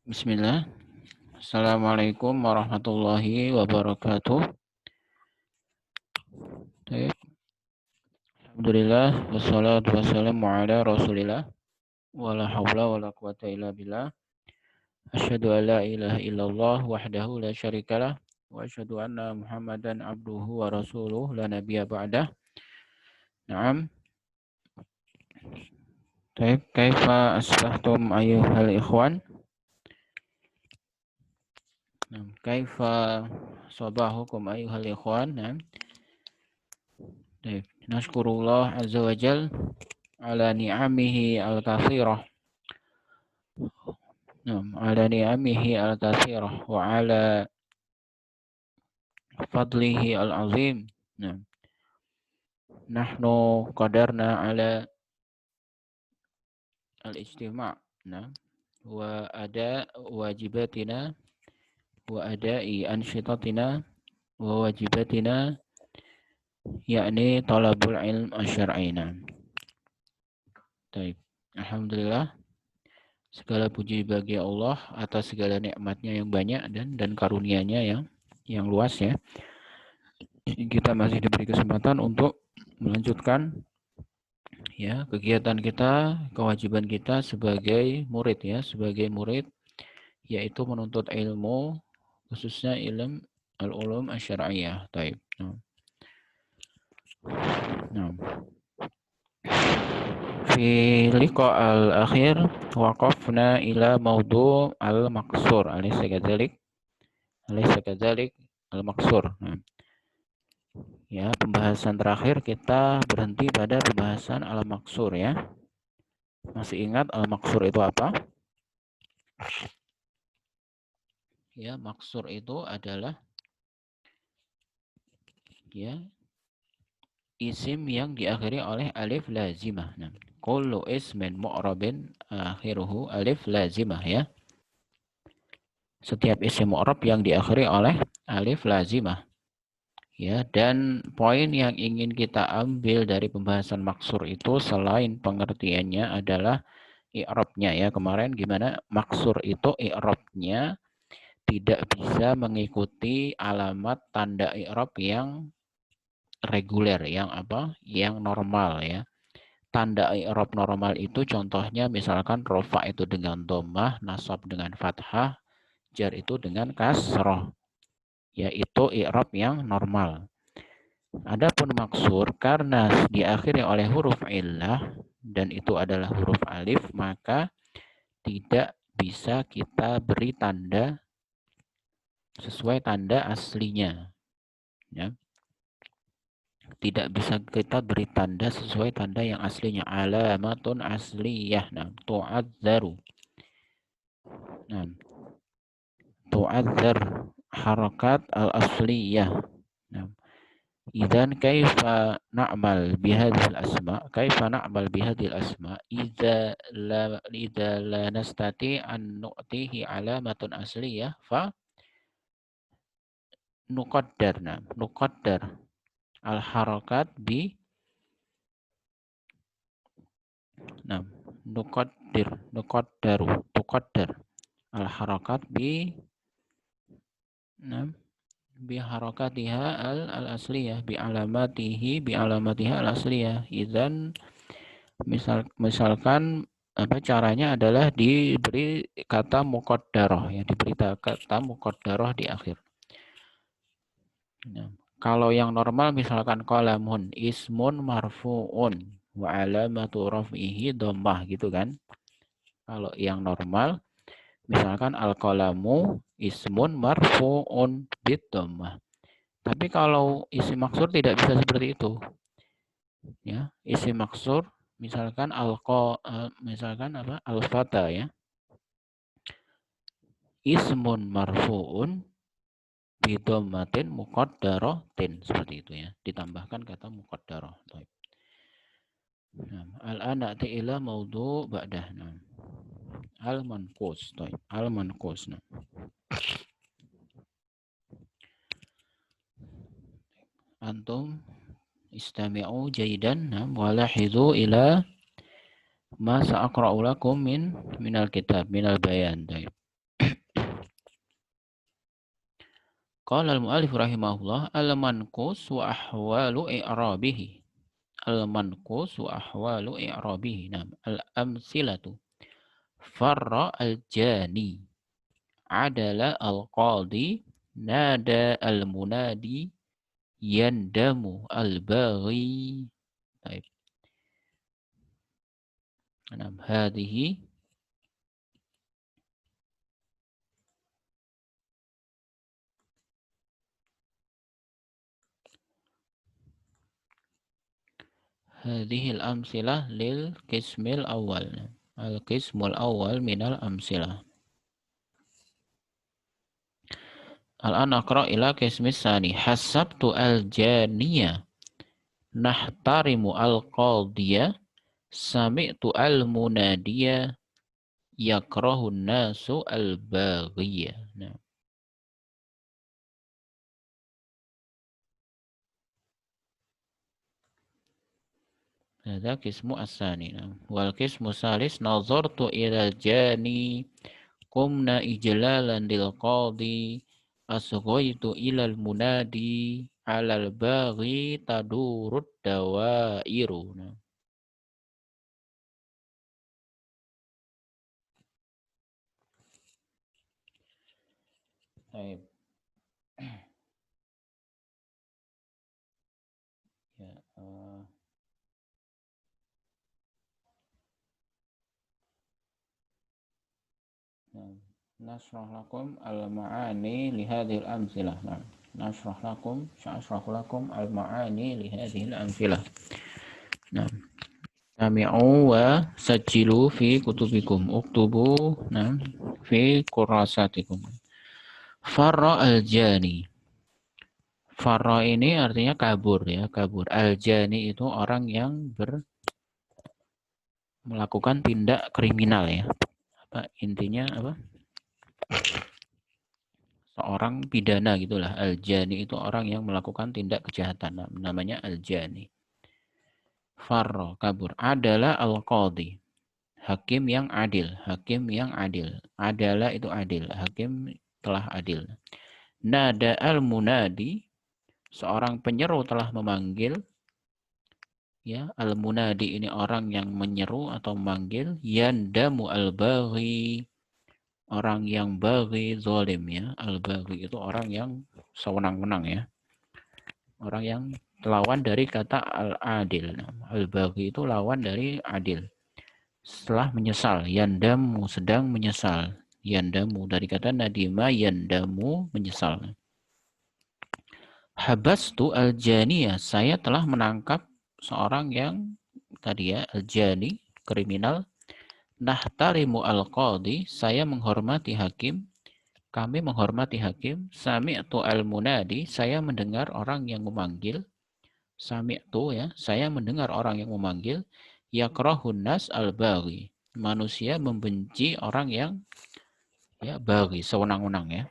Bismillah. Assalamualaikum warahmatullahi wabarakatuh. Baik. Alhamdulillah wassalatu wassalamu ala Rasulillah wala haula wala quwata illa billah. Asyhadu an la ilaha illallah wahdahu la syarikalah wa asyhadu anna Muhammadan abduhu wa rasuluh la nabiyya ba'dah. Naam. Baik, kaifa asbahtum ayyuhal ikhwan? Naam, kaifa sabahukum ayyuhal ikhwan? Naam. Baik, nashkurullah azza wa jalla ala ni'amihi al-kathirah. Ala ni'amihi al-kathirah wa ala fadlihi al-azim. Nahnu qadarna ala al-ijtima' wa ada wajibatina wa ada'i ansyitatina wa wajibatina yakni talabul ilm asyar'ina. Baik. Alhamdulillah, segala puji bagi Allah atas segala nikmatnya yang banyak dan karunia-Nya yang luas ya. Kita masih diberi kesempatan untuk melanjutkan ya kegiatan kita, kewajiban kita sebagai murid ya, sebagai murid yaitu menuntut ilmu khususnya ilmu al-ulum asy-syar'iyyah. Baik. Nah. Fi liqa al-akhir waqafna ila mawdu' al-maqsur. Alaysa kadzalik al-maqsur. Ya, pembahasan terakhir kita berhenti pada pembahasan al-maqsur ya. Masih ingat al-maqsur itu apa? Ya, maqsur itu adalah ya isim yang diakhiri oleh alif lazimah. Nah, kullu ismin mu'rabin akhiruhu alif lazimah ya. Setiap isim mu'rab yang diakhiri oleh alif lazimah. Ya, dan poin yang ingin kita ambil dari pembahasan maksur itu selain pengertiannya adalah i'rabnya ya. Kemarin gimana maksur itu i'rabnya tidak bisa mengikuti alamat tanda i'rab yang reguler, yang apa? Yang normal ya. Tanda i'rab normal itu contohnya misalkan rofa itu dengan dhammah, nasab dengan fathah, jar itu dengan kasroh. Yaitu i'rab yang normal. Adapun maksur karena diakhiri oleh huruf illah dan itu adalah huruf alif, maka tidak bisa kita beri tanda sesuai tanda aslinya. Ya. Tidak bisa kita beri tanda sesuai tanda yang aslinya. Alamatun asliyah. Nah, tu'adzaru. Nah, tu'adzar harakat al-asliyah. Nah, idzan kaifa na'mal bihadhil asma? Kaifa na'mal bihadhil asma? Idza la nastati an nu'tihi alamatun asliyah fa nuqaddarna. Nuqaddar al-harakat bi nah, tuqaddar al-harakat bi nah, bi harakatiha al-asliyah bi alamatiha al-asliyah. Idzan misalkan apa caranya adalah diberi kata muqaddarah ya, diberi kata muqaddarah di akhir. Nah, kalau yang normal misalkan qalamun ismun marfu'un wa alamatu raf'ihi dhammah gitu kan. Kalau yang normal misalkan al-qalamu ismun marfu'un bid dhammah. Tapi kalau isim maksur tidak bisa seperti itu. Ya, isim maksur misalkan misalkan apa? Al-fata ya. Ismun marfu'un bi dhammatin muqaddaratin seperti itu ya. Ditambahkan kata muqaddarah. Nah, al-ana ila maudhu ba'dah. Nah. Al-manqus. Al-manqus. Nah. Antum istami'u jaydan wa lahidhu ila ma sa'aqra'u lakum minal kitab minal bayan. Taib. Qala al-mu'allif rahimahullah al-manqus wa ahwalu i'rabihi. Al-manqus wa ahwalu i'rabihi. Nah, al-amsilatu. Farra al-jani. Adala al-qadi. Nada al-munadi. Yandamu al-baghi. Baik. Nah, hadhihi hadhil amsilah lil qismil awal. Al-qismul awal minal amsilah. Al-an aqra ila qismis sani. Hasabtu al-janiya. Nahtarimu al-qadiyya. Sami'tu al-munadiya. Yakrahun nasu al-baghiyya. Nah. Hadha qismu as-sani. Wal qismu salis nazartu ila jani qumna ijlalan lil qadi asghaitu ilal munadi alal baghi tadurud dawairu. Baik. Ya, nasrah lakum al-ma'ani li hadhil amsilah. Nah, nasrah lakum sa'asrahu lakum al-ma'ani li hadhil amsilah. Nah, sami'u wa sajjilu fi kutubikum uktubu nah fi kurasatikum. Farra al-jani. Farra ini artinya kabur ya, kabur. Al-jani itu orang yang melakukan tindak kriminal ya. Apa intinya apa? Seorang pidana gitulah. Al-jani itu orang yang melakukan tindak kejahatan. Namanya al-jani. Farra kabur adalah al-qadhi. Hakim yang adil, hakim yang adil. Adalah itu adil, hakim telah adil. Nada al-munadi, seorang penyeru telah memanggil. Ya, al-munadi ini orang yang menyeru atau memanggil. Yandamu al-baghi, orang yang baghi zalim ya. Al-baghi itu orang yang sewenang-wenang ya. Orang yang lawan dari kata al-adil. Al-baghi itu lawan dari adil. Setelah menyesal, yandamu sedang menyesal. Yandamu dari kata nadima, yandamu menyesal. Habastu al-janiyah, saya telah menangkap seorang yang tadi ya, al-jani, kriminal. Nahtarimu al-qadi, saya menghormati hakim. Kami menghormati hakim. Sami'tu al-munadi, saya mendengar orang yang memanggil. Sami'tu ya, saya mendengar orang yang memanggil. Yakrahun nas al-baghi. Manusia membenci orang yang ya baghi, sewenang-wenang ya.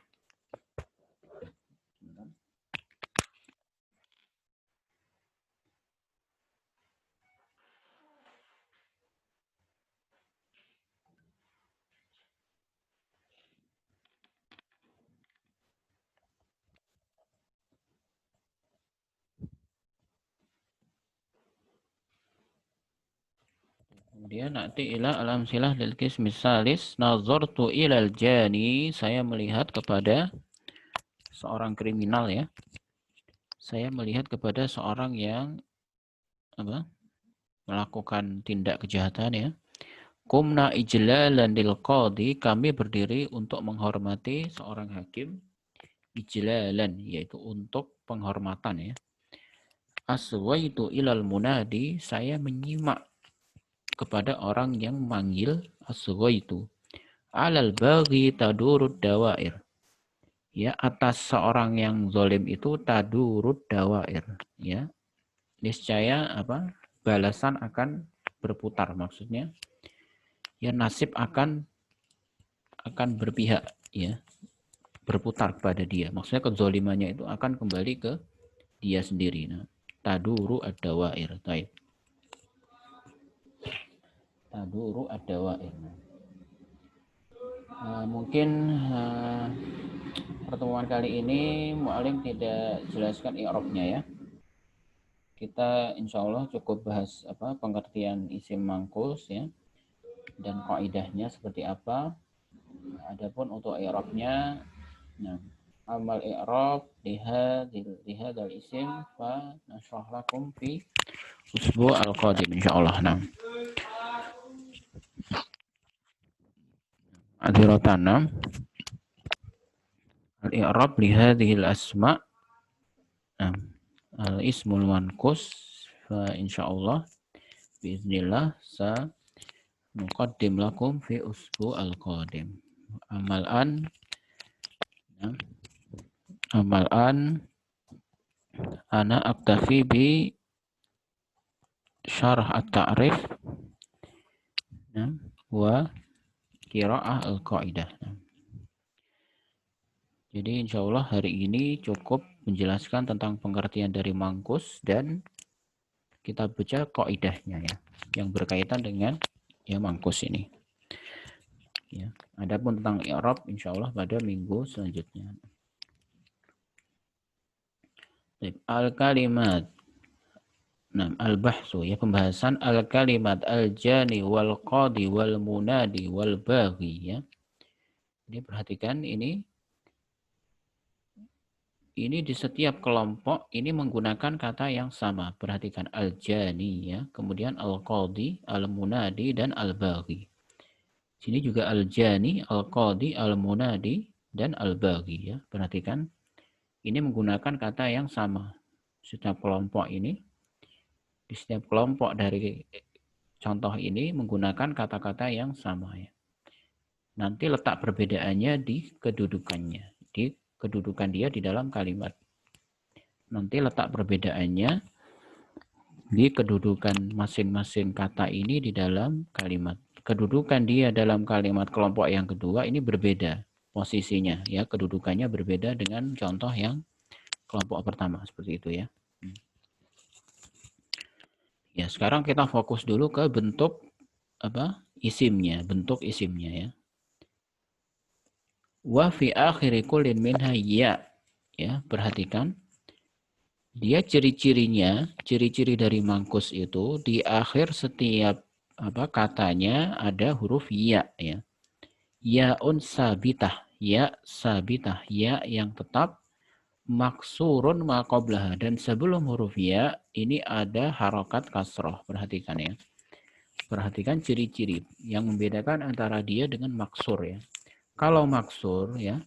Kemudian nanti ila al-amsilah lil qismis salis nazartu ilal jani, saya melihat kepada seorang kriminal ya. Saya melihat kepada seorang yang apa? Melakukan tindak kejahatan ya. Kumna ijlalan lil qadi, kami berdiri untuk menghormati seorang hakim. Ijlalan yaitu untuk penghormatan ya. Aswaitu ilal munadi, saya menyimak kepada orang yang memanggil. Aswaitu alal baghi tadurud dawair, ya atas seorang yang zalim itu tadurud dawair, ya niscaya apa balasan akan berputar, maksudnya ya nasib akan berpihak ya, berputar pada dia, maksudnya kezalimannya itu akan kembali ke dia sendiri. Nah, taduru ad-dawair. Taib. Taduru ad-dawair. Mungkin pertemuan kali ini mu'alim tidak jelaskan i'rabnya ya. Kita insya Allah cukup bahas pengertian isim mangkus ya dan kaidahnya seperti apa. Adapun untuk i'rabnya, nah, amal i'rab lihadzal isim fa nashrah lakum fi usbu' al-qadim insyaallah. Nah, adhiratan al-i'rab lihadzal asma' al-ismul manqus fa insyaallah biiznillah sa nuqaddim lakum fi usbu' al-qadim. Amalan ana aktafi bi syarah at-ta'rif wa qiraah al-qaidah. Jadi insya Allah hari ini cukup menjelaskan tentang pengertian dari mangkus dan kita baca kaidahnya ya, yang berkaitan dengan ya mangkus ini. Ya. Adapun tentang i'rab insya Allah pada minggu selanjutnya. Al-kalimat. Nah, al-bahsu ya, pembahasan al-kalimat al-jani wal qadi wal munadi wal baghi ya. Jadi perhatikan ini di setiap kelompok ini menggunakan kata yang sama. Perhatikan al-jani ya, kemudian al-qadi, al-munadi dan al-baghi. Sini juga al-jani, al-qadi, al-munadi dan al-baghi ya. Perhatikan ini menggunakan kata yang sama. Setiap kelompok ini, di setiap kelompok dari contoh ini menggunakan kata-kata yang sama ya. Nanti letak perbedaannya di kedudukannya, di kedudukan dia di dalam kalimat. Nanti letak perbedaannya di kedudukan masing-masing kata ini di dalam kalimat. Kedudukan dia dalam kalimat kelompok yang kedua ini berbeda posisinya ya, kedudukannya berbeda dengan contoh yang kelompok pertama seperti itu ya. Ya, sekarang kita fokus dulu ke bentuk isimnya, bentuk isimnya ya. Wa fi akhiri kullin minha ya. Ya, perhatikan. Dia ciri-cirinya, ciri-ciri dari mangkus itu di akhir setiap katanya ada huruf ya ya. Yaun sabitah, ya sabitah, ya yang tetap, maksurun ma qablaha, dan sebelum huruf ya ini ada harokat kasroh. Perhatikan ya. Perhatikan ciri-ciri yang membedakan antara dia dengan maksur ya. Kalau maksur ya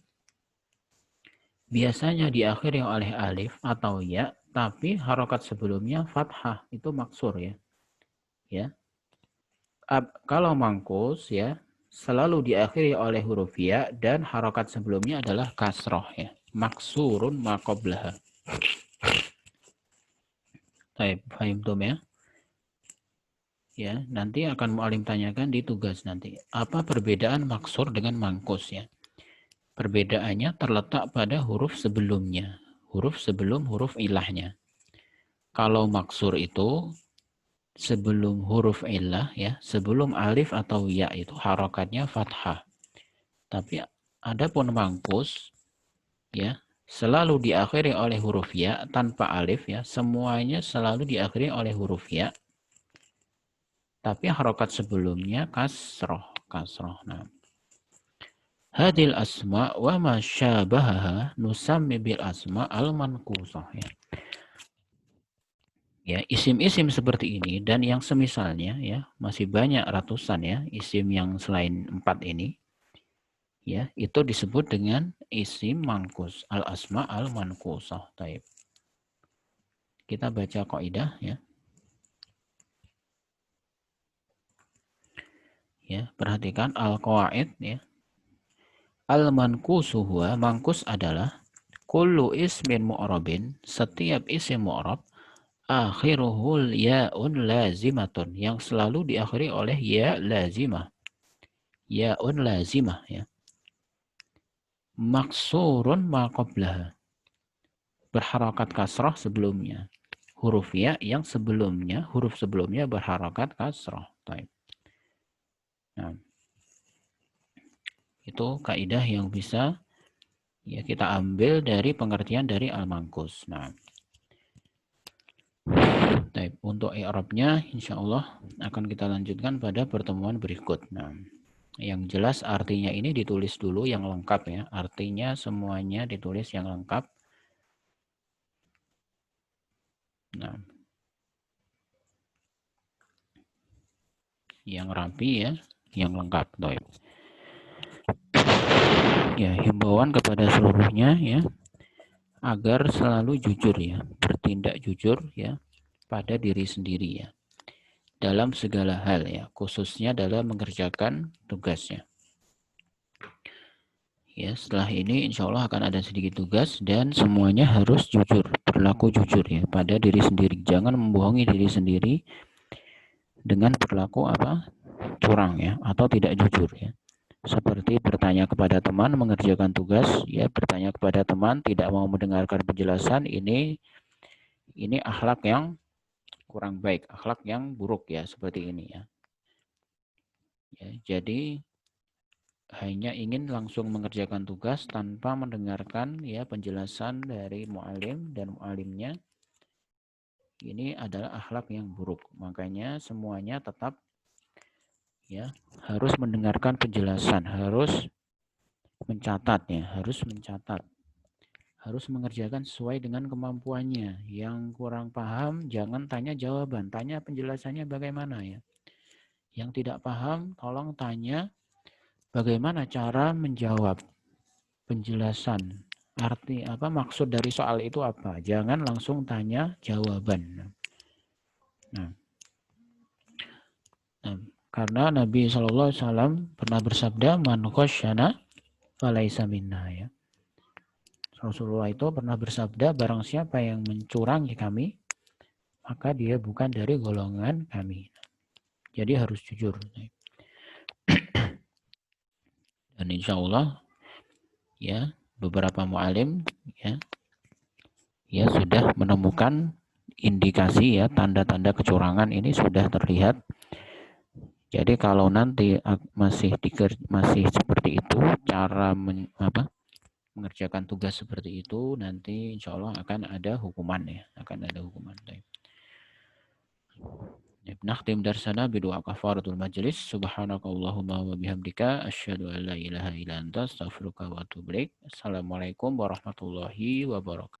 biasanya diakhiri oleh alif atau ya, tapi harokat sebelumnya fathah, itu maksur ya. Ya. Kalau mangkus ya selalu diakhiri oleh huruf ya dan harokat sebelumnya adalah kasroh ya. Maksurun ma qablaha. Baik, fahimtum ya? Ya, nanti akan mu'alim tanyakan di tugas nanti. Apa perbedaan maksur dengan mangkus ya? Perbedaannya terletak pada huruf sebelumnya. Huruf sebelum huruf ilahnya. Kalau maksur itu sebelum huruf ilah ya, sebelum alif atau ya itu harokatnya fathah. Tapi adapun mangkus ya, selalu diakhiri oleh huruf ya tanpa alif ya, semuanya selalu diakhiri oleh huruf ya. Tapi harokat sebelumnya kasroh. Nah. Hadil asma wa ma syabahaha nusammi bil asma al-manqusah ya. Ya, isim-isim seperti ini dan yang semisalnya ya, masih banyak ratusan ya isim yang selain 4 ini. Ya, itu disebut dengan isim mangkus, al-asma al-manqusah. Taib. Kita baca kaidah ya. Ya, perhatikan al-qawaid ya. Al-manqusu huwa, mangkus adalah kullu ismin mu'rabin, setiap isim mu'rab akhiruhul ya'un lazimatun, yang selalu diakhiri oleh ya lazimah. Ya'un lazimah ya. Maksurun ma qablaha, berharakat kasrah sebelumnya. Huruf ya yang sebelumnya, huruf sebelumnya berharakat kasrah. Taib. Nah, itu kaidah yang bisa Ya, kita ambil dari pengertian dari al-manqus. Nah, untuk i'rabnya insya Allah akan kita lanjutkan pada pertemuan berikut. Nah, yang jelas artinya ini ditulis dulu yang lengkap ya. Artinya semuanya ditulis yang lengkap. Nah, yang rapi ya, yang lengkap. Ya, himbauan kepada seluruhnya ya, agar selalu jujur ya, bertindak jujur ya pada diri sendiri ya, dalam segala hal ya, khususnya dalam mengerjakan tugasnya. Ya, setelah ini insya Allah akan ada sedikit tugas dan semuanya harus jujur, berlaku jujur ya pada diri sendiri. Jangan membohongi diri sendiri dengan berlaku curang ya atau tidak jujur ya. Seperti bertanya kepada teman mengerjakan tugas, ya bertanya kepada teman tidak mau mendengarkan penjelasan, ini akhlak yang kurang baik, akhlak yang buruk ya seperti ini ya. Ya, jadi hanya ingin langsung mengerjakan tugas tanpa mendengarkan ya penjelasan dari mu'alim dan mu'alimnya, ini adalah akhlak yang buruk. Makanya semuanya tetap ya harus mendengarkan penjelasan, harus mencatatnya, harus mengerjakan sesuai dengan kemampuannya. Yang kurang paham jangan tanya jawaban, tanya penjelasannya bagaimana ya. Yang tidak paham tolong tanya bagaimana cara menjawab penjelasan. Arti apa, maksud dari soal itu apa? Jangan langsung tanya jawaban. Nah, karena Nabi SAW pernah bersabda, man khasyana falaisa minna ya. Rasulullah itu pernah bersabda, barang siapa yang mencurangi kami, maka dia bukan dari golongan kami. Jadi harus jujur. Dan insya Allah ya beberapa mu'alim ya sudah menemukan indikasi ya tanda-tanda kecurangan ini sudah terlihat. Jadi kalau nanti masih seperti itu cara mengerjakan tugas seperti itu, nanti insya Allah akan ada hukuman ya, akan ada hukuman. Nakhtim darsana bidua kafaratul majlis. Subhanakallahumma wa bihamdika asyhadu an la ilaha illa anta astaghfiruka wa atubu ilaik. Assalamualaikum warahmatullahi wabarakatuh.